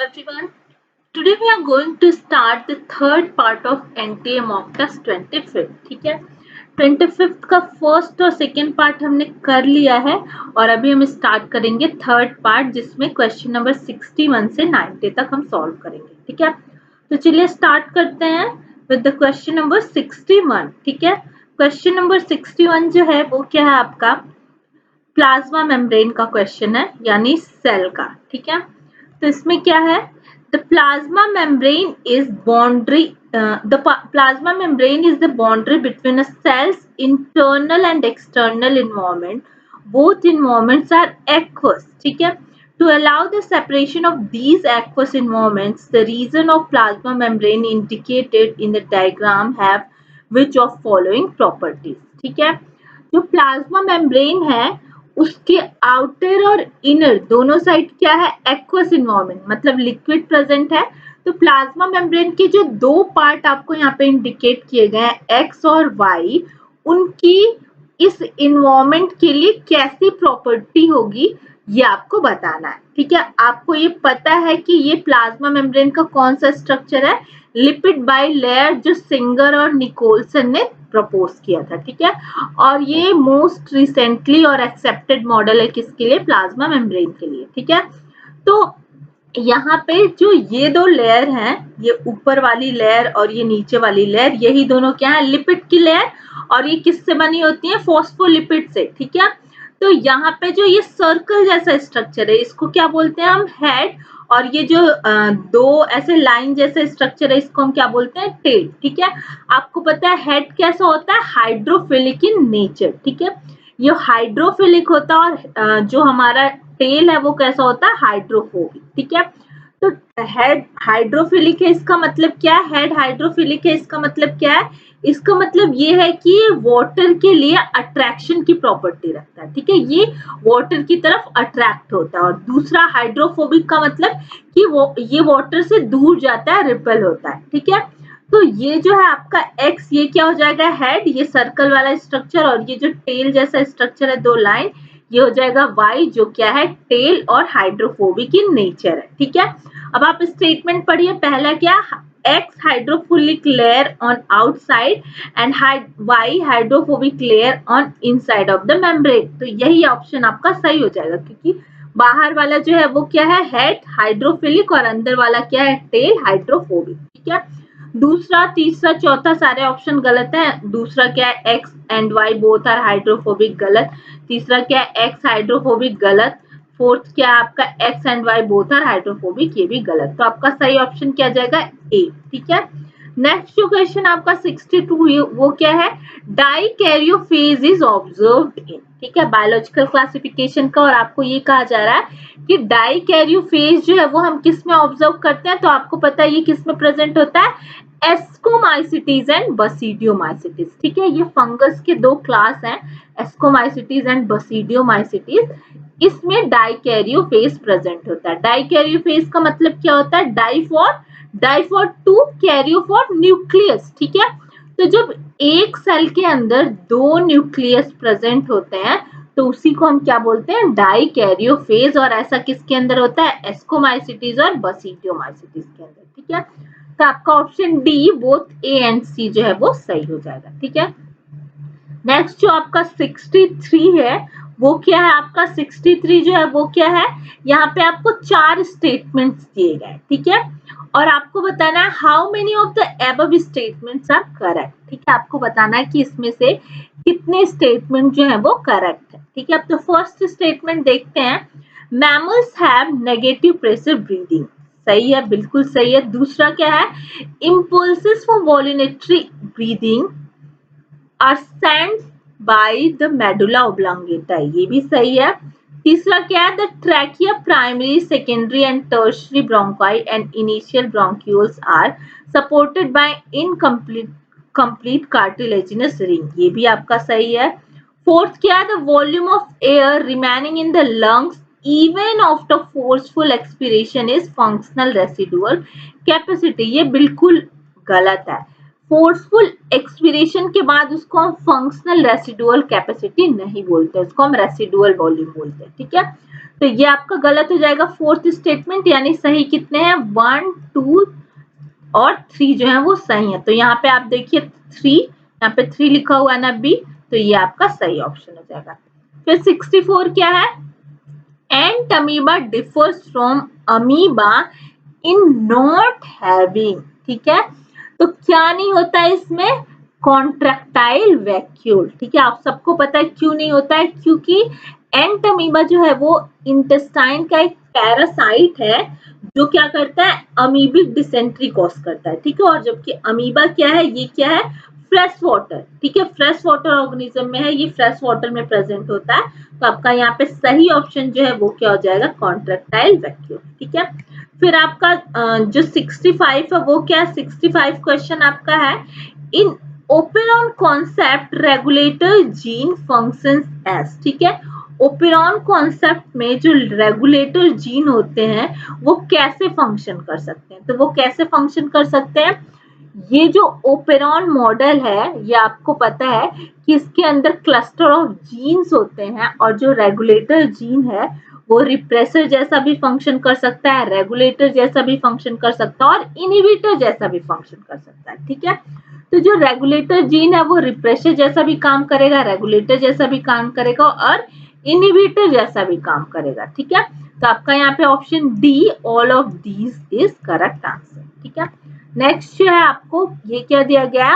everyone. Today we are going to start the third part of NTA mock test 25th. ठीक है, 25th का first और second part हमने कर लिया है और अभी हम स्टार्ट करेंगे थर्ड पार्ट जिसमें क्वेश्चन नंबर 61 से 90 तक हम सॉल्व करेंगे. ठीक है, तो चलिए स्टार्ट करते हैं विद द क्वेश्चन नंबर 61. ठीक है, क्वेश्चन नंबर 61 जो है वो क्या है आपका प्लाज्मा मेम्ब्रेन का क्वेश्चन है यानी सेल का. ठीक है, तो इसमें क्या है the plasma membrane is boundary the plasma membrane is the boundary between a cell's internal and external environment. Both environments are aqueous. ठीक है, to allow the separation of these aqueous environments, the region of plasma membrane indicated in the diagram have which of following properties. ठीक है, जो plasma membrane है उसके outer और inner दोनों side क्या है एक्वस इन्वायरमेंट मतलब लिक्विड प्रेजेंट है. तो प्लाज्मा मेम्ब्रेन के जो दो पार्ट आपको यहाँ पे इंडिकेट किए गए हैं एक्स और वाई, उनकी इस इन्वायरमेंट के लिए कैसी प्रॉपर्टी होगी ये आपको बताना है. ठीक है, आपको ये पता है कि ये प्लाज्मा मेम्ब्रेन का कौन सा स्ट्रक्चर है, लिपिड बाई लेयर, जो सिंगर और निकोलसन ने प्रपोज किया था. ठीक है, और ये मोस्ट रिसेंटली और एक्सेप्टेड मॉडल है किसके लिए, प्लाज्मा मेम्ब्रेन के लिए. ठीक है, तो यहाँ पे जो ये दो लेयर हैं, ये ऊपर वाली लेयर और ये नीचे वाली लेयर, यही दोनों क्या है लिपिड की लेयर, और ये किससे बनी होती है फॉस्फोलिपिड से. ठीक है, तो यहाँ पे जो ये सर्कल जैसा स्ट्रक्चर है इसको क्या बोलते हैं हम हेड, और ये जो दो ऐसे लाइन जैसे स्ट्रक्चर है इसको हम क्या बोलते हैं टेल. ठीक है, आपको पता है हेड कैसा होता है हाइड्रोफिलिक इन नेचर. ठीक है, ये हाइड्रोफिलिक होता है और जो हमारा टेल है वो कैसा होता है हाइड्रोफोबिक. ठीक है, तो हेड हाइड्रोफिलिक है इसका मतलब क्या है, हेड हाइड्रोफिलिक है इसका मतलब क्या है, इसका मतलब ये है कि ये वाटर के लिए अट्रैक्शन की प्रॉपर्टी रखता है. ठीक है, ये वाटर की तरफ अट्रैक्ट होता है. और दूसरा हाइड्रोफोबिक का मतलब कि वो ये वाटर से दूर जाता है, रिपेल होता है. ठीक है, तो ये जो है आपका एक्स, ये क्या हो जाएगा हेड, ये सर्कल वाला स्ट्रक्चर, और ये जो टेल जैसा स्ट्रक्चर है दो लाइन, ये हो जाएगा वाई जो क्या है टेल और हाइड्रोफोबिक इन नेचर है. ठीक है, अब आप स्टेटमेंट पढ़िए. पहला क्या, X hydrophilic layer on outside and Y hydrophobic layer on inside of the membrane. तो यही ऑप्शन आपका सही हो जाएगा क्योंकि बाहर वाला जो है वो क्या है हेड हाइड्रोफिलिक और अंदर वाला क्या है टेल हाइड्रोफोबिक. ठीक है, दूसरा तीसरा चौथा सारे ऑप्शन गलत है. दूसरा क्या है X and Y both are hydrophobic गलत. तीसरा क्या है एक्स हाइड्रोफोबिक गलत. फोर्थ क्या है आपका X and Y both are hydrophobic, ये भी गलत. तो आपका सही ऑप्शन क्या जाएगा ए. ठीक है, नेक्स्ट जो क्वेश्चन आपका 62 वो क्या है, डाइकैरियोफेज इज ऑब्जर्व्ड इन. ठीक है, बायोलॉजिकल क्लासिफिकेशन का, और आपको ये कहा जा रहा है कि डाइकैरियोफेज जो है वो हम किस में ऑब्जर्व करते हैं. तो आपको पता है ये किस में प्रेजेंट होता है, एस्कोमाइसिटीज एंड बसीडियोमाइसिटीज. ठीक है, ये फंगस के दो क्लास हैं, एस्कोमाइसिटीज एंड बसीडियोमाइसिटीज. इसमें डाइकैरियोफेज प्रेजेंट होता है. डाइकैरियोफेज का मतलब क्या होता है, di for two, karyo for nucleus. ठीक है, तो जब एक सेल के अंदर दो न्यूक्लियस प्रेजेंट होते हैं तो उसी को हम क्या बोलते हैं डाइकैरियोफेज, और ऐसा किसके अंदर होता है एस्कोमाइसिटीज और बसीडियोमाइसिटीज के अंदर. ठीक है, तो आपका option D both A and C जो है वो सही हो जाएगा. ठीक है, नेक्स्ट जो आपका 63 है वो क्या है, आपका 63 जो है वो क्या है, यहाँ पे आपको चार स्टेटमेंट्स दिए गए. ठीक है, और आपको बताना है how many of the above statements are correct. ठीक है, आपको बताना है कि इसमें से कितने स्टेटमेंट जो है वो करेक्ट है. ठीक है, अब तो फर्स्ट स्टेटमेंट देखते हैं, mammals have negative pressure breathing. सही है, बिल्कुल सही है. दूसरा क्या है, impulses for voluntary breathing are sent by the medulla oblongata. ये भी सही है. तीसरा क्या है, the trachea primary, secondary and tertiary bronchi and initial bronchioles are supported by complete cartilaginous ring. ये भी आपका सही है. फोर्थ क्या है, the volume of air remaining in the lungs even after forceful expiration is functional residual capacity. ये बिल्कुल गलत है. फोर्सफुल एक्सपीरेशन के बाद उसको हम फंक्शनल रेसिडुअल कैपेसिटी नहीं बोलते, उसको हम रेसिडुअल वॉल्यूम बोलते हैं। ठीक है, तो ये आपका गलत हो जाएगा फोर्थ स्टेटमेंट, यानी सही कितने हैं 1, 2 और 3 जो है वो सही है। तो यहाँ पे आप देखिए 3, यहाँ पे 3 लिखा हुआ है ना बी, तो ये आपका सही ऑप्शन हो जाएगा। फिर 64 क्या है, entamoeba differs from amoeba in not having, ठीक है, तो क्या नहीं होता है इसमें, कॉन्ट्रैक्टाइल वैक्यूल। ठीक है, आप सबको पता है क्यों नहीं होता है, क्योंकि एंट अमीबा जो है वो इंटेस्टाइन का एक पैरासाइट है जो क्या करता है, अमीबिक डिसेंट्री कॉज करता है। ठीक है, और जबकि अमीबा क्या है, ये क्या है, फ्रेश वाटर। ठीक है, फ्रेश वाटर ऑर्गेनिज्म में है, ये फ्रेश वाटर में प्रेजेंट होता है। तो आपका यहाँ पे सही ऑप्शन जो है वो क्या हो जाएगा, कॉन्ट्रैक्टाइल वैक्यूल। ठीक है, फिर आपका जो 65 है वो क्या, 65 क्वेश्चन आपका है, in operon concept regulator gene functions as. ठीक है, ओपेरॉन कॉन्सेप्ट में जो रेगुलेटर जीन होते हैं वो कैसे फंक्शन कर सकते हैं, तो वो कैसे फंक्शन कर सकते हैं, ये जो ओपेरॉन मॉडल है ये आपको पता है कि इसके अंदर क्लस्टर ऑफ जीन्स होते हैं, और जो रेगुलेटर जीन है वो रिप्रेसर जैसा भी फंक्शन कर सकता है, रेगुलेटर जैसा भी फंक्शन कर सकता है, और इनहिबिटर जैसा भी फंक्शन कर सकता है। ठीक है, तो जो रेगुलेटर जीन है वो रिप्रेसर जैसा भी काम करेगा, रेगुलेटर जैसा भी काम करेगा, और इनहिबिटर जैसा भी काम करेगा। ठीक है, तो आपका यहाँ पे option D all of these is correct answer. ठीक है, नेक्स्ट जो है आपको ये क्या दिया गया,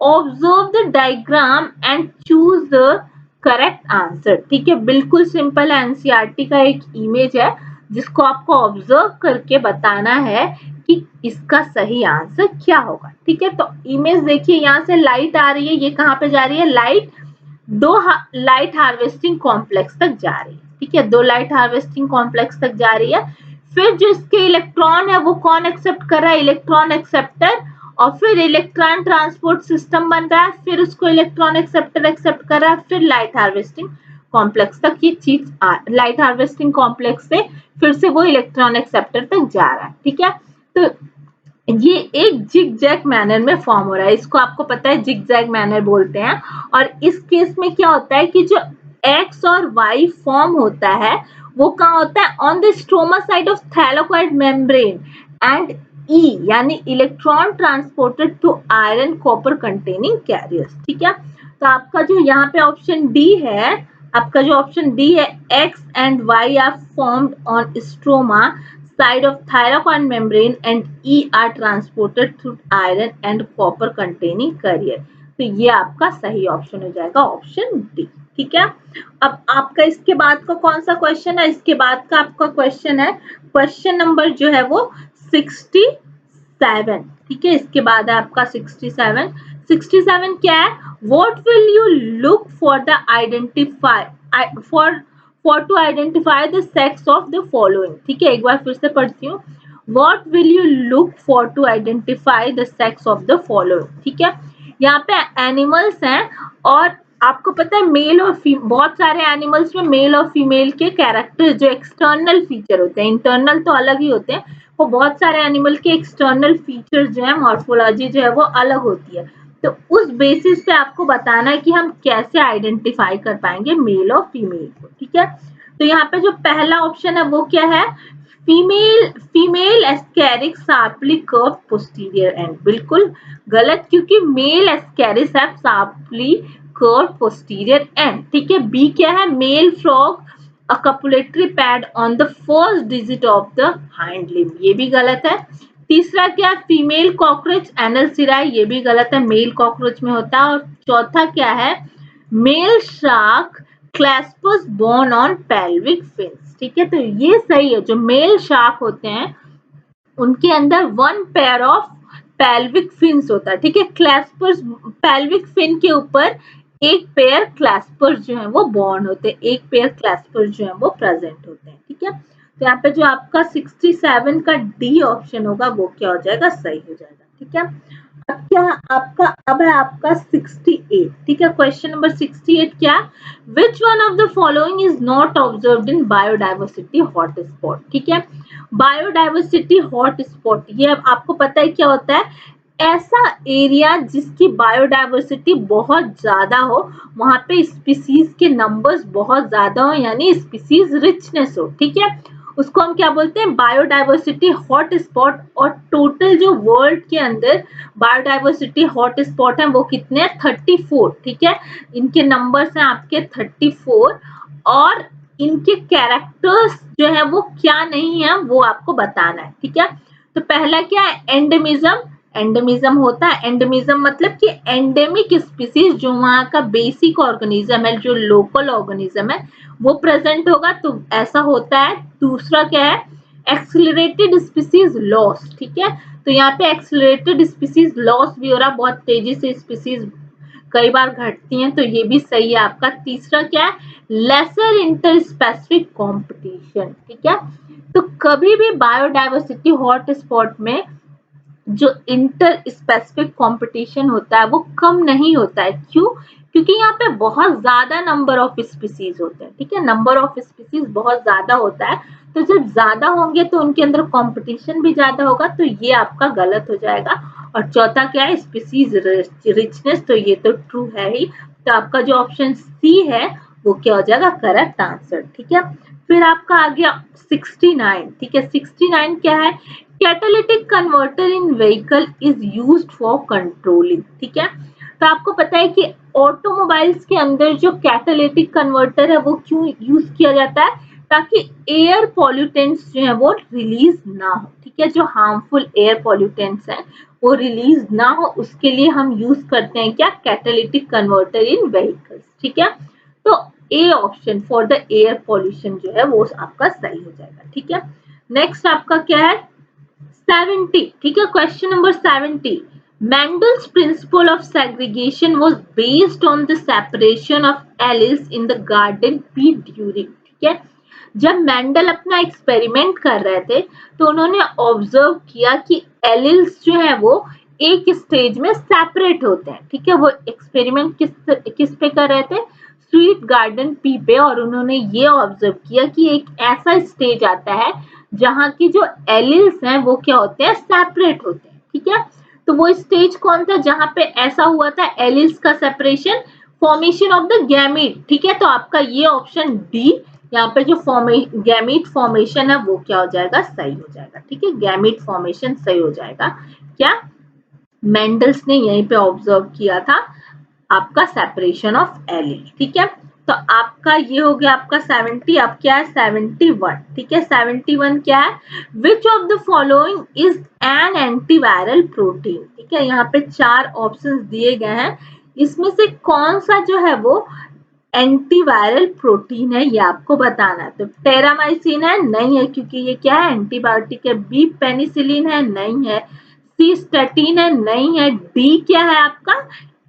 observe the diagram and choose the correct answer. ठीक है, बिल्कुल सिंपल एनसीईआरटी का एक इमेज है जिसको आपको ऑब्जर्व करके बताना है कि इसका सही आंसर क्या होगा। ठीक है, तो इमेज देखिए, यहाँ से लाइट आ रही है, ये कहाँ पे जा रही है, लाइट दो लाइट हार्वेस्टिंग कॉम्प्लेक्स तक जा रही है। ठीक है, दो लाइट हार्वेस्टिंग कॉम्प्लेक्स तक जा रही है। फिर जो इसके इलेक्ट्रॉन है वो कौन एक्सेप्ट कर रहा है, इलेक्ट्रॉन एक्सेप्टर, और फिर इलेक्ट्रॉन ट्रांसपोर्ट सिस्टम बन रहा है, फिर उसको इलेक्ट्रॉन एक्सेप्टर एक्सेप्ट कर रहा है, फिर लाइट हार्वेस्टिंग कॉम्प्लेक्स तक ये चीज लाइट हार्वेस्टिंग कॉम्प्लेक्स से फिर से वो इलेक्ट्रॉन एक्सेप्टर तक जा रहा है। ठीक है, तो ये एक जिग जैग मैनर में फॉर्म हो रहा है, इसको आपको पता है जिग जैग मैनर बोलते हैं। और इस केस में क्या होता है कि जो एक्स और वाई फॉर्म होता है वो कहाँ होता है, on the stroma side of thylakoid membrane, and E यानी electron transported to iron copper containing carriers. ठीक है, तो आपका जो यहाँ पे ऑप्शन डी है, आपका जो ऑप्शन डी है, X and Y are formed on stroma side of thyroid membrane and E are transported through iron and copper containing carrier। तो ये आपका सही ऑप्शन हो जाएगा, ऑप्शन डी। ठीक है, अब आपका इसके बाद का कौन सा क्वेश्चन है, इसके बाद का आपका क्वेश्चन है क्वेश्चन नंबर जो है वो 67। ठीक है, इसके बाद है आपका 67। 67 क्या है, what will you look for the identify for to identify the sex of the following. ठीक है, एक बार फिर से पढ़ती हूँ, what will you look for to identify the sex of the following. ठीक है, यहाँ पे एनिमल्स हैं, और आपको पता है मेल और बहुत सारे एनिमल्स में मेल और फीमेल के कैरेक्टर जो एक्सटर्नल फीचर होते हैं, इंटरनल तो अलग ही होते हैं, वो बहुत सारे एनिमल के एक्सटर्नल फीचर्स जो है, मॉर्फोलॉजी जो है वो अलग होती है। तो उस बेसिस पे आपको बताना है कि हम कैसे आइडेंटिफाई कर पाएंगे मेल और फीमेल को। ठीक है, तो यहाँ पे जो पहला ऑप्शन है वो क्या है, female ascaris sharply curve posterior end, बिल्कुल गलत, क्योंकि male ascaris have sharply curve posterior end. ठीक है, बी क्या है, male frog a copulatory pad on the first digit of the hind limb, ये भी गलत है। तीसरा क्या, फीमेल कॉकरोच एनल सिराई, ये भी गलत है, मेल कॉकरोच में होता है। और चौथा क्या है, male shark clasps bone on pelvic fins. ठीक है, तो ये सही है, जो मेल शार्क होते हैं उनके अंदर one pair of pelvic fins होता है। ठीक है, क्लैस्पर्स पेल्विक फिन के ऊपर एक पेयर क्लैस्पर्स जो है वो बॉर्न होते हैं, एक पेयर क्लैस्पर्स जो है वो प्रेजेंट होते हैं। ठीक है, तो यहाँ पे जो आपका 67 का डी ऑप्शन होगा वो क्या हो जाएगा, सही हो जाएगा। ठीक है, अब क्या आपका, अब है आपका 68। ठीक है, क्वेश्चन नंबर 68 क्या, which one of the following is not observed in biodiversity hotspot. ठीक है, बायोडाइवर्सिटी हॉटस्पॉट, ये आपको पता है क्या होता है, ऐसा एरिया जिसकी बायोडाइवर्सिटी बहुत ज्यादा हो, वहां पे स्पीसीज के नंबर्स बहुत ज्यादा हो, यानी स्पीसीज रिचनेस हो, ठीक है, उसको हम क्या बोलते हैं, बायोडाइवर्सिटी हॉट स्पॉट। और टोटल जो वर्ल्ड के अंदर बायोडाइवर्सिटी हॉट स्पॉट है वो कितने हैं, 34, ठीक है, इनके नंबर्स हैं आपके 34। और इनके कैरेक्टर्स जो है वो क्या नहीं है वो आपको बताना है, ठीक है। तो पहला क्या है, एंडेमिज्म। एंडेमिज्म होता है, एंडेमिज्म मतलब कि एंडेमिक स्पीसीज, जो वहां का बेसिक ऑर्गेनिज्म है, जो लोकल ऑर्गेनिज्म है वो प्रेजेंट होगा, तो ऐसा होता है। दूसरा क्या है, एक्सिलरेटेड स्पीसीज लॉस, ठीक है, तो यहाँ पे एक्सिलरेटेड स्पीसीज लॉस भी हो रहा, बहुत तेजी से स्पीसीज कई बार घटती हैं, तो ये भी सही है आपका। तीसरा क्या है, लेसर इंटर स्पेसिफिक कॉम्पिटिशन, ठीक है, तो कभी भी बायोडाइवर्सिटी हॉट स्पॉट में जो इंटर स्पेसिफिक कंपटीशन होता है वो कम नहीं होता है। क्यों? क्योंकि यहाँ पे बहुत ज्यादा नंबर ऑफ स्पीसीज होते हैं, ठीक है, नंबर ऑफ स्पीसीज बहुत ज्यादा होता है, तो जब ज्यादा होंगे तो उनके अंदर कंपटीशन भी ज्यादा होगा, तो ये आपका गलत हो जाएगा। और चौथा क्या है, स्पीसीज रिचनेस, तो ये तो ट्रू है ही, तो आपका जो ऑप्शन सी है वो क्या हो जाएगा, करेक्ट आंसर, ठीक है। फिर आपका आ गया 69, ठीक है, 69 क्या है, catalytic converter in vehicle is used for controlling, ठीक है, तो आपको पता है कि ऑटोमोबाइल्स के अंदर जो कैटालिटिक कन्वर्टर है वो क्यों यूज किया जाता है, ताकि एयर पॉल्यूटेंट्स जो है वो रिलीज ना हो, ठीक है, जो हार्मफुल एयर पॉल्यूटेंट्स हैं वो रिलीज ना हो, उसके लिए हम यूज करते हैं क्या, कैटालिटिक कन्वर्टर इन व्हीकल्स, ठीक है। तो A option for the air pollution जो है वो आपका सही हो जाएगा, ठीक है। नेक्स्ट आपका क्या है, 70, ठीक है, question number 70। Mendel's principle of segregation was based on the separation of alleles in the garden bee during, ठीक है, जब मेंडल अपना एक्सपेरिमेंट कर रहे थे तो उन्होंने ऑब्जर्व किया कि एलिल्स जो है वो एक स्टेज में सेपरेट होते हैं, ठीक है, वो एक्सपेरिमेंट किस पे कर रहे थे, स्वीट गार्डन पी पे, और उन्होंने ये ऑब्जर्व किया कि एक ऐसा स्टेज आता है जहां की जो एलिल्स हैं वो क्या होते हैं, सेपरेट होते हैं, ठीक है। तो वो स्टेज कौन था जहां पे ऐसा हुआ था एलिल्स का separation, formation of the gamete, ठीक है, तो आपका ये ऑप्शन डी, यहाँ पे जो गैमीट फॉर्मेशन है वो क्या हो जाएगा, सही हो जाएगा, ठीक है, गैमीट फॉर्मेशन सही हो जाएगा। क्या मेंडल्स ने यहीं पे ऑब्जर्व किया था आपका सेपरेशन ऑफ एलिल, ठीक है। तो आपका ये हो गया आपका 70, अब क्या है 71, ठीक है, 71 क्या है, विच of the following is an antiviral protein, ठीक है, यहाँ पे 4 ऑप्शंस दिए गए हैं, इसमें से कौन सा जो है वो एंटीवायरल प्रोटीन है ये आपको बताना है। तो टेरामाइसिन है, नहीं है क्योंकि ये क्या है, एंटीबायोटिक है। बी पेनिसिलिन है, नहीं है। सी स्टेटिन है, नहीं है। डी क्या है आपका,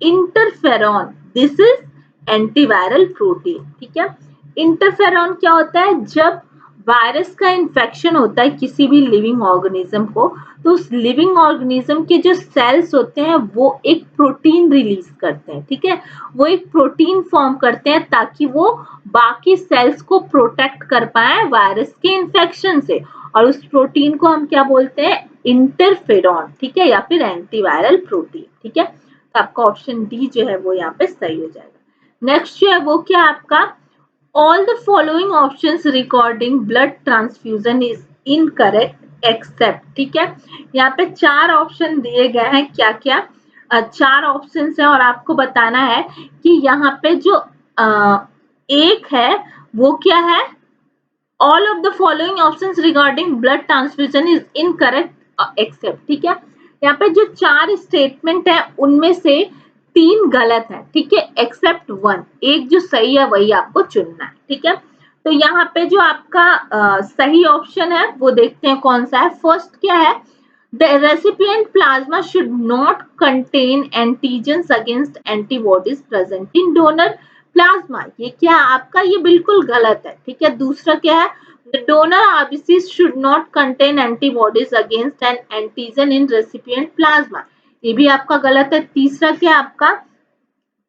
interferon, this is antiviral protein, ठीक है। इंटरफेरॉन क्या होता है, जब वायरस का इन्फेक्शन होता है किसी भी लिविंग ऑर्गेनिज्म को, तो उस लिविंग ऑर्गेनिज्म के जो सेल्स होते हैं वो एक प्रोटीन रिलीज करते हैं, ठीक है, वो एक प्रोटीन फॉर्म करते हैं ताकि वो बाकी सेल्स को प्रोटेक्ट कर पाए वायरस के इन्फेक्शन से, और उस प्रोटीन को हम क्या बोलते हैं, इंटरफेरॉन, ठीक है, या फिर एंटीवायरल प्रोटीन, ठीक है। तो आपका ऑप्शन डी जो है वो यहाँ पे सही हो जाएगा। नेक्स्ट जो है वो क्या आपका, all the following options regarding blood transfusion is incorrect except, ठीक है, यहाँ पे 4 ऑप्शन दिए गए हैं, क्या क्या 4 ऑप्शन है, और आपको बताना है कि यहाँ पे जो एक है वो क्या है, all of the following options regarding blood transfusion is incorrect except, ठीक है, यहाँ पे जो 4 स्टेटमेंट है उनमें से 3 गलत है, ठीक है, एक्सेप्ट 1, एक जो सही है वही आपको चुनना है, ठीक है। तो यहाँ पे जो आपका सही ऑप्शन है वो देखते हैं कौन सा है। फर्स्ट क्या है, the recipient plasma should not contain antigens against antibodies present in donor plasma, ये क्या आपका, ये बिल्कुल गलत है, ठीक है। दूसरा क्या है, the donor RBCs should not contain antibodies against an antigen in recipient plasma, ये भी आपका गलत है।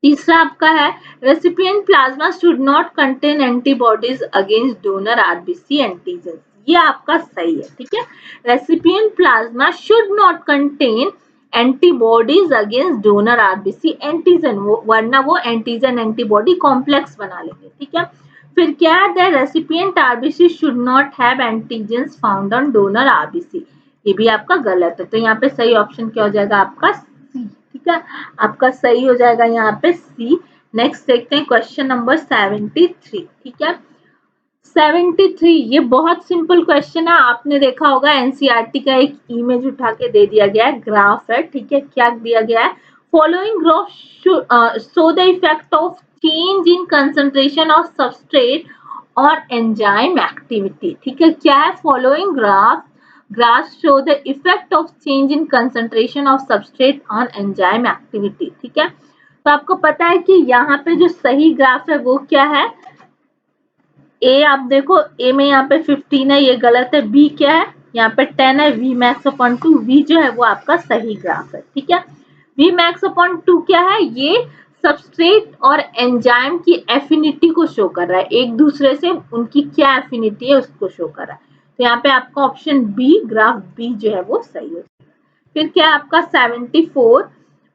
तीसरा आपका है, recipient plasma should not contain antibodies against donor RBC antigen, ये आपका सही है, ठीक है, recipient plasma should not contain antibodies against donor RBC antigen, वरना वो एंटीजन एंटीबॉडी कॉम्प्लेक्स बना लेंगे, ठीक है। फिर क्या है, the recipient RBC should not have antigens found on donor RBC, ये भी आपका गलत है। तो यहाँ पे सही ऑप्शन क्या हो जाएगा आपका सी, ठीक है, आपका सही हो जाएगा यहाँ पे सी। नेक्स्ट देखते हैं क्वेश्चन नंबर 73, ठीक है। 73, ये बहुत सिंपल क्वेश्चन है, आपने देखा होगा एनसीईआरटी का एक इमेज उठा के दे दिया गया है, ग्राफ है, ठीक है। क्या दिया गया है, following graph show the effect of change in concentration of substrate और एंजाइम एक्टिविटी, ठीक है। क्या है, following graph show the effect of change in concentration of substrate on enzyme activity, ठीक है। तो आपको पता है कि यहाँ पे जो सही ग्राफ है वो क्या है, ए आप देखो, ए में यहाँ पे 15 है, ये गलत है। बी क्या है, यहाँ पे 10 है। वी मैक्स अपॉन 2, वी जो है वो आपका सही ग्राफ है, ठीक है। वी मैक्स अपॉन 2 क्या है, ये सबस्ट्रेट और एंजाइम की एफिनिटी को शो कर रहा है, एक दूसरे से उनकी क्या एफिनिटी है उसको शो कर रहा है। तो यहाँ पे आपका ऑप्शन बी, ग्राफ बी जो है वो सही है। फिर क्या है आपका 74,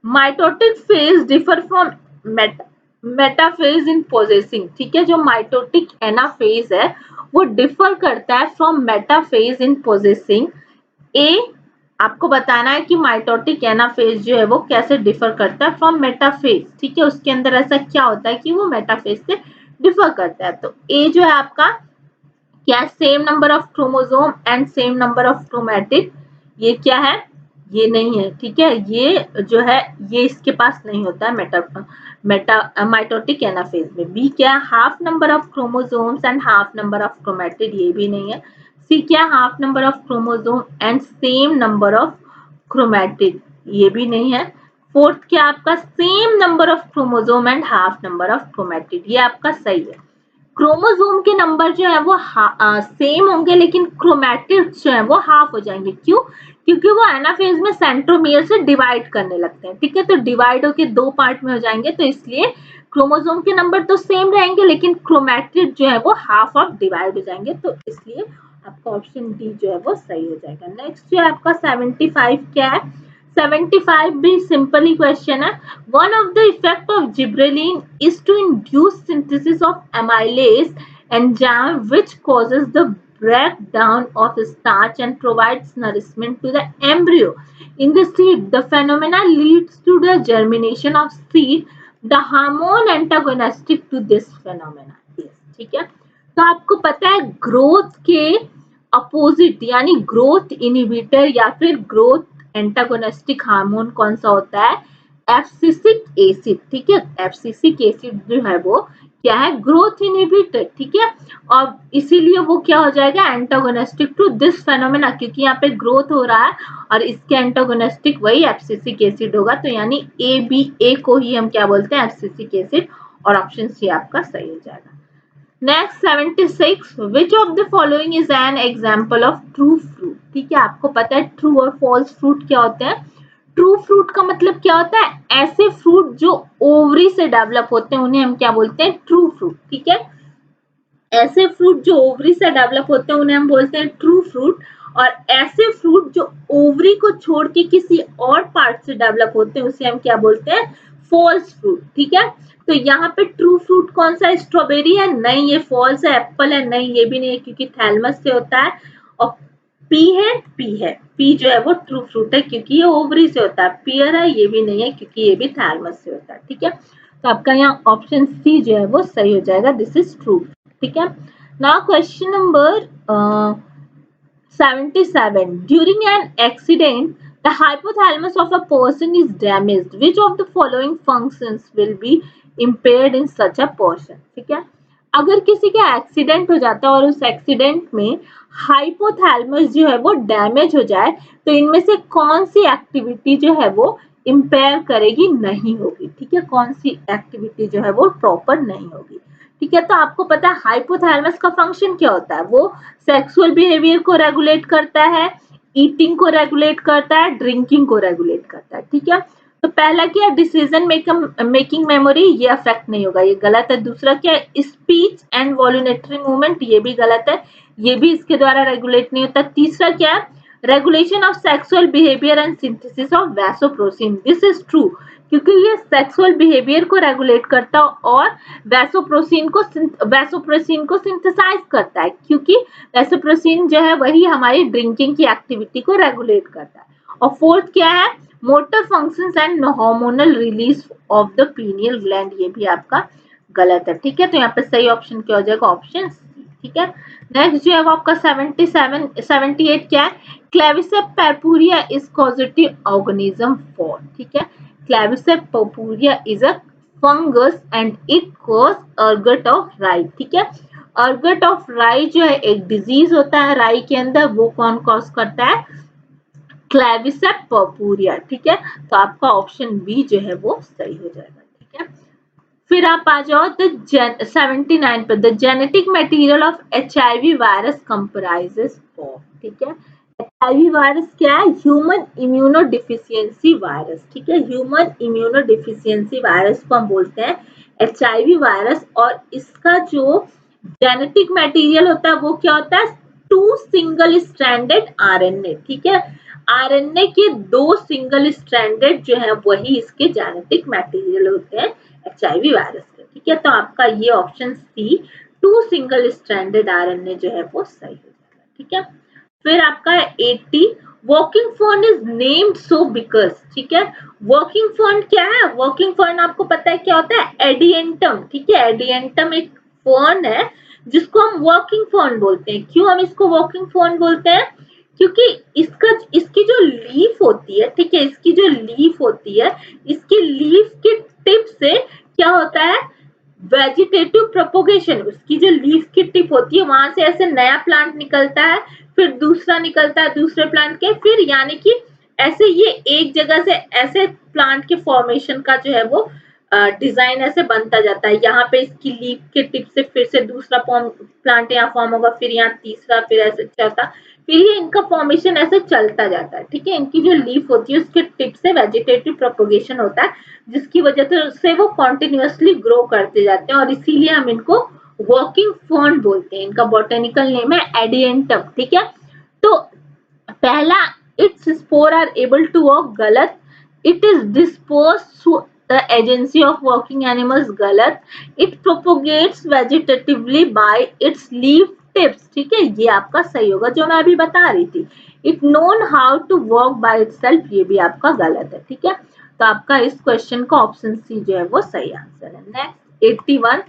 mitotic phase differ from metaphase in possessing, ठीक है। जो माइटोटिक एनाफेज है वो डिफर करता है फ्रॉम मेटाफेज इन पोजेसिंग। ए आपको बताना है कि माइटोटिक एनाफेज जो है वो कैसे डिफर करता है फ्रॉम मेटाफेज, ठीक है। उसके अंदर ऐसा क्या होता है कि वो मेटाफेज से डिफर करता है। तो ए जो है आपका क्या, same number of chromosome and same number of chromatid, ये क्या है, ये नहीं है, ठीक है। ये जो है ये इसके पास नहीं होता है माइटोटिक एनाफेज में। बी क्या, half number of chromosomes and half number of chromatid, ये भी नहीं है। सी क्या, half number of chromosome and same number of chromatid, ये भी नहीं है। फोर्थ क्या आपका, same number of chromosome and half number of chromatid, ये आपका सही है। क्रोमोसोम के नंबर जो है वो सेम होंगे, लेकिन क्रोमैटिड्स जो है वो हाफ हो जाएंगे। क्यों, क्योंकि वो एनाफेज में सेंट्रोमियर से डिवाइड करने लगते हैं, ठीक है। तो डिवाइड होके दो पार्ट में हो जाएंगे, तो इसलिए क्रोमोसोम के नंबर तो सेम रहेंगे, लेकिन क्रोमैटिड जो है वो हाफ ऑफ डिवाइड हो जाएंगे, तो इसलिए आपका ऑप्शन डी जो है वो सही हो जाएगा। नेक्स्ट जो है आपका 75 क्या है, 75 भी सिंपल ही क्वेश्चन है। One of the effect of gibberellin is to induce synthesis of amylase enzyme, which causes the breakdown of starch and provides nourishment to the embryo. In the seed, the phenomena leads to the germination of seed. The hormone antagonistic to this phenomena is, ठीक है। तो आपको पता है growth के opposite यानी growth inhibitor या फिर ग्रोथ एंटागोनिस्टिक हार्मोन कौन सा होता है, एब्सिसिक एसिड, ठीक है। एब्सिसिक एसिड जो है वो क्या है, ग्रोथ इनहिबिटर, ठीक है। और इसीलिए वो क्या हो जाएगा, एंटागोनिस्टिक टू दिस फेनोमेना, क्योंकि यहाँ पे ग्रोथ हो रहा है और इसके एंटागोनिस्टिक वही एब्सिसिक एसिड होगा। तो यानी ए बी, ए को ही हम क्या बोलते हैं, एब्सिसिक एसिड, और ऑप्शन सी आपका सही हो जाएगा। Next 76, which of the following is an example of true fruit, ठीक है। आपको पता है ट्रू और फॉल्स फ्रूट क्या होते हैं। ट्रू फ्रूट का मतलब क्या होता है, ऐसे फ्रूट जो ओवरी से डेवलप होते हैं उन्हें हम क्या बोलते हैं, ट्रू फ्रूट, ठीक है। ऐसे फ्रूट जो ओवरी से डेवलप होते हैं उन्हें हम बोलते हैं ट्रू फ्रूट, और ऐसे फ्रूट जो ओवरी को छोड़ के किसी और पार्ट से डेवलप होते हैं उसे हम क्या बोलते हैं, फॉल्स फ्रूट, ठीक है। तो यहाँ पे ट्रू फ्रूट कौन सा, स्ट्रॉबेरी है, नहीं ये फॉल्स है। एप्पल है, नहीं ये भी नहीं है क्योंकि थैलमस से होता है। और पी है, पी जो है वो ट्रू फ्रूट है क्योंकि ये ओवरी से होता है। पियर है, ये भी नहीं है क्योंकि ये भी थैलमस से होता है, ठीक है। तो आपका यहाँ ऑप्शन सी जो है वो सही हो जाएगा, दिस इज ट्रू, ठीक है। Now question number 77, during an accident the hypothalamus of a person is damaged, which of the following functions will be impaired in such a person, ठीक है। अगर किसी का एक्सीडेंट हो जाता है और उस एक्सीडेंट में हाइपोथैलेमस जो है वो डैमेज हो जाए, तो इनमें से कौन सी एक्टिविटी जो है वो इम्पेयर करेगी, नहीं होगी, ठीक है। कौन सी एक्टिविटी जो है वो प्रॉपर नहीं होगी, ठीक है। तो आपको पता है हाइपोथैलेमस का फंक्शन क्या होता है, वो सेक्सुअल बिहेवियर को रेगुलेट करता है, ईटिंग को रेगुलेट करता है, ड्रिंकिंग को रेगुलेट करता है, ठीक है। तो पहला क्या, डिसीजन मेकिंग मेमोरी, ये अफेक्ट नहीं होगा, ये गलत है। दूसरा क्या है, स्पीच एंड वॉल्यूमेट्री मूवमेंट, ये भी गलत है, ये भी इसके द्वारा रेगुलेट नहीं होता। तीसरा क्या है, regulation of sexual behaviour and synthesis of vasopressin, this is true, क्योंकि ये सेक्सुअल बिहेवियर को रेगुलेट करता है और वैसोप्रोसिन को सिंथेसाइज करता है, क्योंकि वैसोप्रोसिन जो है वही हमारी ड्रिंकिंग की एक्टिविटी को रेगुलेट करता है। और फोर्थ क्या है, motor functions and hormonal release of the pineal gland, ये भी आपका गलत है। ठीक है, तो यहाँ पे सही ऑप्शन क्या हो जाएगा, ऑप्शन सी। ठीक है, नेक्स्ट जो है वो आपका 78 क्या है, claviceps purpurea is causative organism for. ठीक है, claviceps purpurea is a fungus and it cause ergot of rye. ठीक है, अर्गट ऑफ राई जो है एक डिजीज होता है राई के अंदर, वो कौन कॉज करता है, क्लेविसेप पर्पुरिया। ठीक है, तो आपका ऑप्शन बी जो है वो सही हो जाएगा। ठीक है, फिर आप आ जाओ द 79 पे, the genetic material of HIV virus comprises of. ठीक है, HIV वायरस क्या है, ह्यूमन इम्यूनोडिफिशियंसी वायरस। ठीक है, ह्यूमन इम्यूनोडिफिशियंसी वायरस को हम बोलते हैं HIV वायरस, और इसका जो जेनेटिक मटेरियल होता है वो क्या होता है, 2 सिंगल स्ट्रैंडेड RNA। ठीक है, RNA के 2 सिंगल स्ट्रैंडेड जो है वही इसके जेनेटिक मटेरियल होते हैं HIV वायरस के। ठीक है, तो आपका ये option C, 2 single stranded RNA जो है वो सही हो जाएगा। ठीक है, फिर आपका है 80, working fern is named so because. ठीक है, वर्किंग फर्न क्या है, वर्किंग फर्न आपको पता है क्या होता है, एडियंटम। ठीक है, एडियंटम एक फर्न है जिसको हम वर्किंग फर्न बोलते हैं। क्यों हम इसको वर्किंग फर्न बोलते हैं, क्योंकि इसकी जो लीफ होती है, ठीक है, इसकी जो लीफ होती है, इसकी लीफ के टिप से क्या होता है, वेजिटेटिव प्रोपोगेशन, उसकी जो लीफ की टिप होती है वहां से ऐसे नया प्लांट निकलता है, फिर दूसरा निकलता है दूसरे प्लांट के, फिर यानी कि ऐसे ये एक जगह से ऐसे प्लांट के फॉर्मेशन का जो है वो डिजाइन ऐसे बनता जाता है। यहाँ पे इसकी लीफ के टिप से फिर से दूसरा प्लांट यहाँ फॉर्म होगा, फिर यहाँ तीसरा, फिर ऐसे चौथा, फिर ये इनका फॉर्मेशन ऐसे चलता जाता है। ठीक है, इनकी जो लीफ होती है उसके टिप से वेजिटेटिव प्रोपोगेशन होता है, जिसकी वजह से वो कॉन्टिन्यूअसली ग्रो करते जाते हैं, और इसीलिए हम इनको वर्किंग फर्न बोलते हैं। इनका बॉटेनिकल नेम है एडियंटम। ठीक है, तो पहला, its spore are able to walk, गलत। It is dispose through the agency of working animals, गलत। It propagates vegetatively by its leaf tips. ठीक है, ये आपका सही होगा जो मैं अभी बता रही थी। It known how to walk by itself, ये भी आपका गलत है। ठीक है, तो आपका इस क्वेश्चन का ऑप्शन सी जो है वो सही आंसर है। Next 81,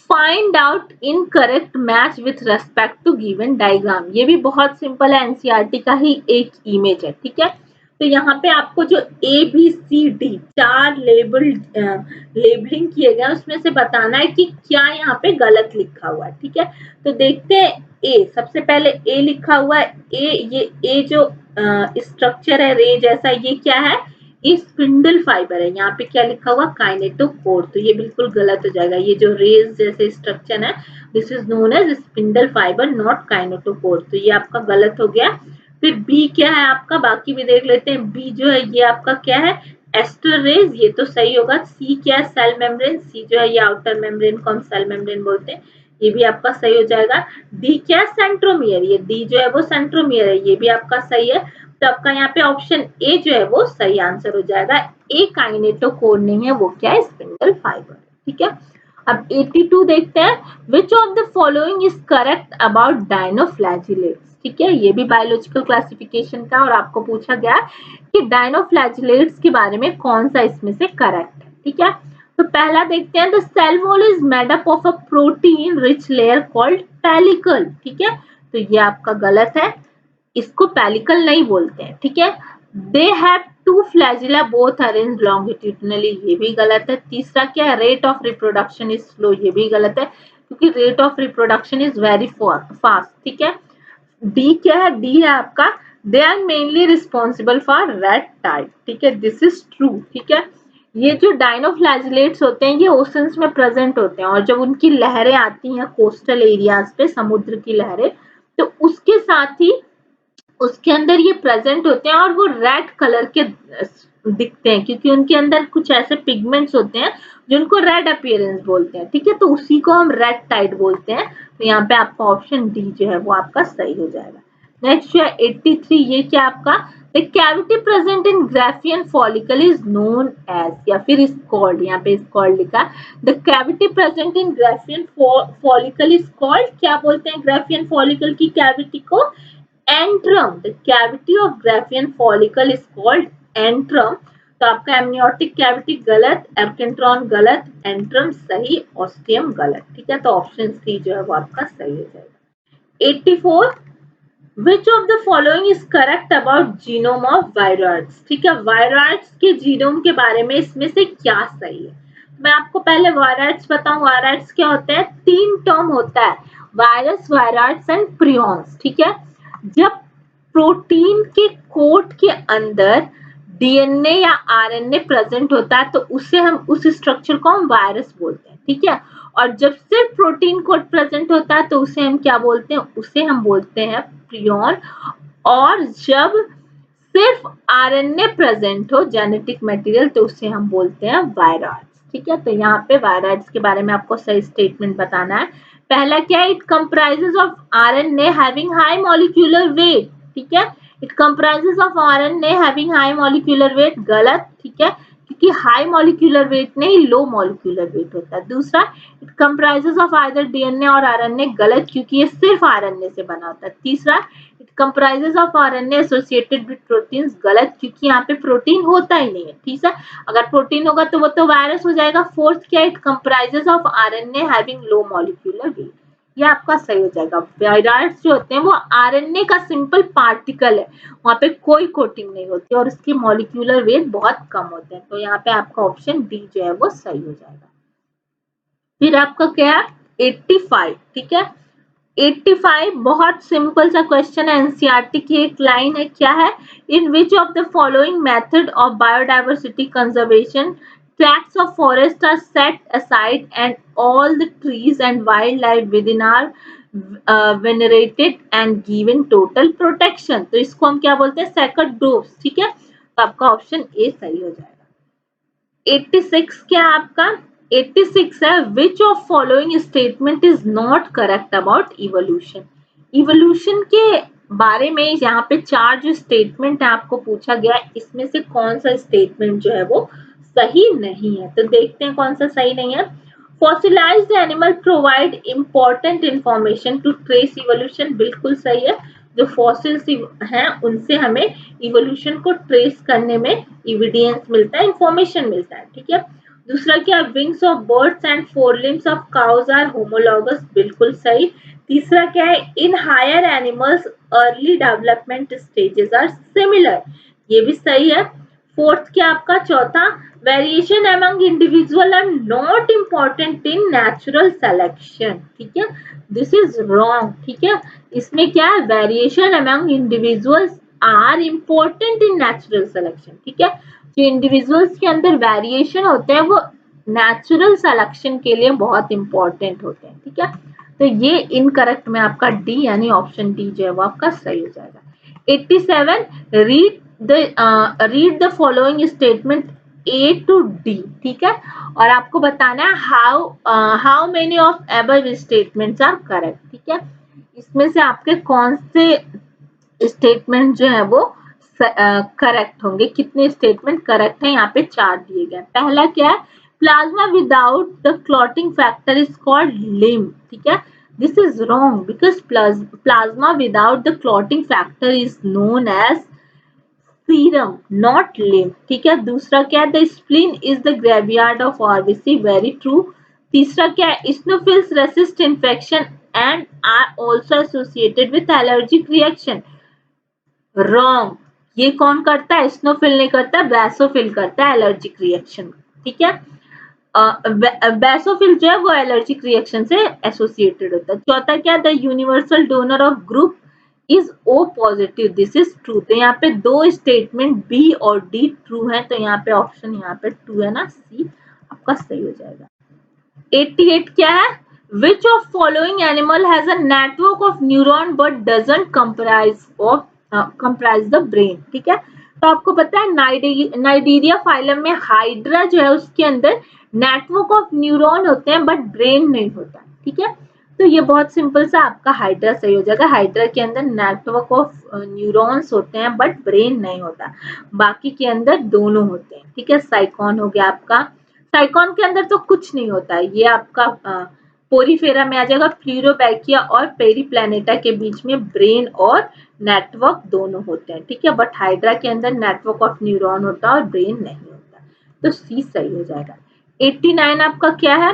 find out incorrect match with respect to given diagram, ये भी बहुत सिंपल है, एनसीईआरटी का ही एक इमेज है। ठीक है, तो यहाँ पे आपको जो ABCD 4 लेबलिंग किए गए उसमें से बताना है कि क्या यहाँ पे गलत लिखा हुआ है। ठीक है, तो देखते हैं ए, सबसे पहले ए लिखा हुआ है, ये ए जो स्ट्रक्चर है रे जैसा, ये क्या है, ये स्पिंडल फाइबर है। यहाँ पे क्या लिखा हुआ, काइनेटोकोर, तो ये बिल्कुल गलत हो जाएगा। ये जो रेज जैसे स्ट्रक्चर है, this is known as spindle fibre, not kinetochore, तो ये आपका गलत हो गया। फिर बी क्या है आपका, बाकी भी देख लेते हैं। बी जो है ये आपका क्या है, एस्टर रेज, ये तो सही होगा। सी क्या है, सेल मेम्ब्रेन, सी जो है ये आउटर मेम्ब्रेन को हम सेल मेम्ब्रेन बोलते हैं, ये भी आपका सही हो जाएगा। डी क्या है, सेंट्रोमियर, ये डी जो है वो सेंट्रोमियर है, ये भी आपका सही है। तो आपका यहाँ पे ऑप्शन ए जो है वो सही आंसर हो जाएगा। ए काइनेटोकोर नहीं है, वो क्या है, स्पिंडल फाइबर। ठीक है, अब 82 देखते हैं, विच of the following is correct about dinoflagellates. ठीक है, ये भी बायोलॉजिकल क्लासिफिकेशन का, और आपको पूछा गया कि डायनोफ्लैजिलेट्स के बारे में कौन सा इसमें से करेक्ट है। ठीक है, तो पहला देखते हैं, the cell wall is made up of a protein rich layer called pellicle. ठीक है, तो ये आपका गलत है, इसको पेलिकल नहीं बोलते हैं। ठीक है, they have 2 flagella both arrange longitudinally, ये भी गलत है। तीसरा क्या है, rate of reproduction is slow, ये भी गलत है, क्योंकि rate of reproduction is very fast. ठीक है, डी क्या है, डी है आपका, they are mainly responsible for red tide. ठीक है, दिस इज ट्रू। ठीक है, ये जो डायनोफ्लैजिलेट्स होते हैं ये ओशंस में प्रेजेंट होते हैं, और जब उनकी लहरें आती हैं कोस्टल एरियाज पे, समुद्र की लहरें, तो उसके साथ ही उसके अंदर ये प्रेजेंट होते हैं, और वो रेड कलर के दिखते हैं, क्योंकि उनके अंदर कुछ ऐसे पिगमेंट्स होते हैं जिनको रेड अपीयरेंस बोलते हैं। ठीक है, तो उसी को हम रेड टाइड बोलते हैं। तो यहाँ पे आपका ऑप्शन डी जो है वो आपका सही हो जाएगा। नेक्स्ट जो है 83, ये क्या आपका, the cavity present in Graafian follicle is known as, या फिर इज कॉल्ड, यहाँ पे इज कॉल्ड लिखा, the cavity present in Graafian follicle is called, क्या बोलते हैं ग्राफियन फॉलिकल की कैविटी को, antrum, the cavity of Graafian follicle is called antrum. तो आपका एमनियोटिक कैविटी गलत, एर्केंट्रॉन गलत, एंट्रम सही, ऑस्टियम गलत, ठीक है, तो ऑप्शन सी जो है वो आपका सही हो जाएगा। 84, Which of the following is correct about genome of viroids? ठीक है, वायरॉइड्स के जीनोम के बारे में इसमें से क्या सही है। मैं आपको पहले वायरॉइड्स बताऊं, वायरॉइड्स क्या होते हैं, 3 टर्म होता है, वायरस, वायरॉइड्स एंड प्रियॉन्स, ठीक है। जब प्रोटीन के कोट के अंदर डीएनए या आरएनए प्रेजेंट होता है तो उसे हम, उस स्ट्रक्चर को हम वायरस बोलते हैं, ठीक है। और जब सिर्फ प्रोटीन कोड प्रेजेंट होता है तो उसे हम क्या बोलते हैं, उसे हम बोलते हैं प्रियॉन। और जब सिर्फ आरएनए प्रेजेंट हो, जेनेटिक मटेरियल, तो उसे हम बोलते हैं वायरॉइड्स, ठीक है। तो यहाँ पे वायरॉइड्स के बारे में आपको सही स्टेटमेंट बताना है। पहला क्या है, it comprises of RNA having high molecular weight, ठीक है, it comprises of RNA having high molecular weight, गलत, ठीक है, क्योंकि हाई मॉलिक्यूलर वेट नहीं, लो मॉलिक्यूलर वेट होता है। दूसरा, it comprises of either DNA और आरएनए, गलत, क्योंकि ये सिर्फ आरएनए से बना होता है। तीसरा, it comprises of RNA associated with proteins, गलत, क्योंकि यहाँ पे प्रोटीन होता ही नहीं है, ठीक है, अगर प्रोटीन होगा तो वो तो वायरस हो जाएगा। फोर्थ क्या, it comprises of RNA having low molecular weight, ये आपका सही हो जाएगा। वायरॉइड्स जो होते हैं वो आरएनए का सिंपल पार्टिकल है, वहां पे कोई कोटिंग नहीं होती और उसकी मॉलिक्यूलर वेट बहुत कम होते हैं, तो यहाँ पे आपका ऑप्शन डी जो है वो सही हो जाएगा। फिर आपका क्या है 85, ठीक है, 85 बहुत सिंपल सा क्वेश्चन है, एनसीईआरटी की एक लाइन है, क्या है, in which of the following method of biodiversity conservation tracts of forest are set aside and all the trees and wildlife within are venerated and given total protection, तो इसको हम क्या बोलते हैं, सेकंड ग्रोव्स, ठीक है, तो आपका ऑप्शन ए सही हो जाएगा। 86 क्या आपका, 86 है, which of following statement is not correct about evolution. Evolution के बारे में यहाँ पे 4 जो स्टेटमेंट है आपको पूछा गया है, इसमें से कौन सा स्टेटमेंट जो है वो सही नहीं है, तो देखते हैं कौन सा सही नहीं है। Fossilised animal provide important information to trace evolution, बिल्कुल सही है, जो फॉसिल्स हैं उनसे हमें इवोल्यूशन को ट्रेस करने में एविडेंस मिलता है, इंफॉर्मेशन मिलता है, ठीक है। दूसरा क्या, wings of birds and forelimbs of cows are homologous, बिल्कुल सही। तीसरा क्या है, in higher animals early development stages are similar, ये भी सही है। फोर्थ क्या आपका, चौथा, variation among individual are not important in natural selection, ठीक है, दिस इज रॉन्ग, ठीक है, इसमें क्या है, variation among individuals are important in natural selection, ठीक है, जो इंडिविजुअल्स के अंदर वेरिएशन होते हैं वो नेचुरल सिलेक्शन के लिए बहुत इंपॉर्टेंट होते हैं, ठीक है, तो ये इनकरेक्ट में आपका डी यानी ऑप्शन डी जो है वो आपका सही हो जाएगा। 87, read the following statement A to D, ठीक है, और आपको बताना है how many of above statements are correct, ठीक है, इसमें से आपके कौन से स्टेटमेंट जो है वो करेक्ट होंगे, कितने स्टेटमेंट करेक्ट है, यहाँ पे 4 दिए गए। पहला क्या है, plasma without the clotting factor is called lymph, ठीक है, this is wrong because plasma without the clotting factor is known as serum not lymph, ठीक है। दूसरा क्या है, the spleen is the graveyard of RBC, very true. तीसरा क्या है, eosinophils resist infection and are also associated with allergic reaction, wrong, ये कौन करता है, स्नोफिल नहीं करता, बैसोफिल करता है एलर्जिक रिएक्शन, ठीक है, बैसोफिल जो है वो एलर्जिक रिएक्शन से एसोसिएटेड होता है। चौथा क्या, the universal donor of group is O positive, this is true, तो यहाँ पे 2 स्टेटमेंट बी और डी ट्रू है, तो यहाँ पे ऑप्शन यहाँ पे 2 है ना, सी आपका सही हो जाएगा। 88 क्या है, which of following animal has a network of neuron but doesn't comprise the brain, ठीक है, तो आपको पता है नाइडीरिया फाइलम में हाइड्रा जो है उसके अंदर नेटवर्क ऑफ न्यूरॉन होते हैं बट ब्रेन नहीं होता, ठीक है, तो ये बहुत सिंपल सा आपका हाइड्रा सही हो जाएगा। हाइड्रा के अंदर नेटवर्क ऑफ न्यूरॉन्स होते हैं बट ब्रेन नहीं होता, बाकी के अंदर दोनों होते हैं। ठीक है, साइकॉन हो गया आपका, साइकॉन के अंदर तो कुछ नहीं होता है, ये आपका पोरीफेरा में आ जाएगा। प्लूरोबैकिया और पेरीप्लैनेटा के बीच में ब्रेन और नेटवर्क दोनों होते हैं। ठीक है, बट हाइड्रा के अंदर नेटवर्क ऑफ न्यूरॉन होता है और ब्रेन नहीं होता, तो सी सही हो जाएगा। 89 आपका क्या है?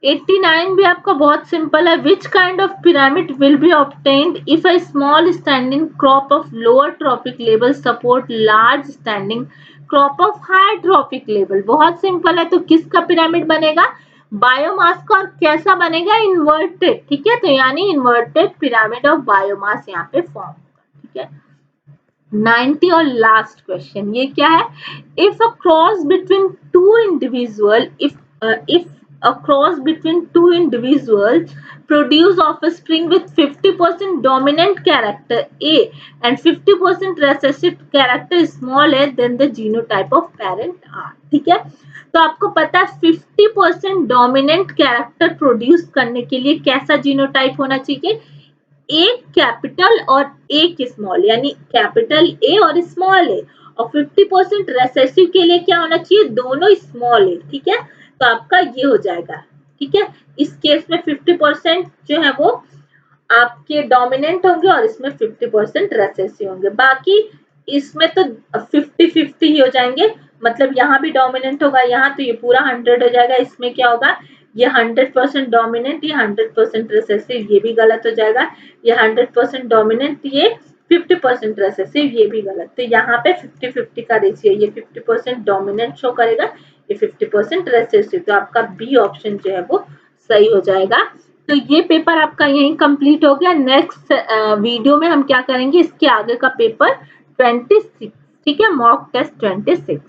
89 भी आपका बहुत सिंपल है। Which kind of pyramid will be obtained if a small standing crop of lower trophic level support large standing crop of high trophic level? बहुत सिंपल है, तो किसका पिरामिड बनेगा? बायोमास का। और कैसा बनेगा? इन्वर्टेड। ठीक है, तो यानी इन्वर्टेड पिरामिड ऑफ बायोमास यहाँ पे फॉर्म होगा। ठीक है, 90 और लास्ट क्वेश्चन ये क्या है? If a cross between two individual if a cross between two individuals produce offspring with 50% dominant character A and 50% recessive character small a, then the genotype of parent R. ठीक है, तो आपको पता है 50% dominant character produce करने के लिए कैसा जीनोटाइप होना चाहिए? एक कैपिटल और एक स्मॉल, यानी कैपिटल ए और स्मॉल ए। और 50% रेसेसिव के लिए क्या होना चाहिए? दोनों स्मॉल ए। ठीक है, तो आपका ये हो जाएगा। ठीक है, इस केस में 50% जो है वो आपके डोमिनेंट होंगे और इसमें 50% रेसेसिव होंगे। बाकी इसमें तो 50-50 ही हो जाएंगे, मतलब यहाँ भी डोमिनेंट होगा यहाँ, तो ये पूरा 100 हो जाएगा। इसमें क्या होगा? ये 100% डोमिनेंट, ये 100% रेसेसिव, ये भी गलत हो जाएगा। ये 100% डोमिनेंट, ये 50% रेसेसिव, ये भी गलत। तो यहाँ पे 50-50 का रेशियो, ये 50% डोमिनेंट शो करेगा, ये 50% रेसेसिव, तो आपका बी ऑप्शन जो है वो सही हो जाएगा। तो ये पेपर आपका यहीं कंप्लीट हो गया। नेक्स्ट वीडियो में हम क्या करेंगे? इसके आगे का पेपर 26, ठीक है, मॉक टेस्ट 26।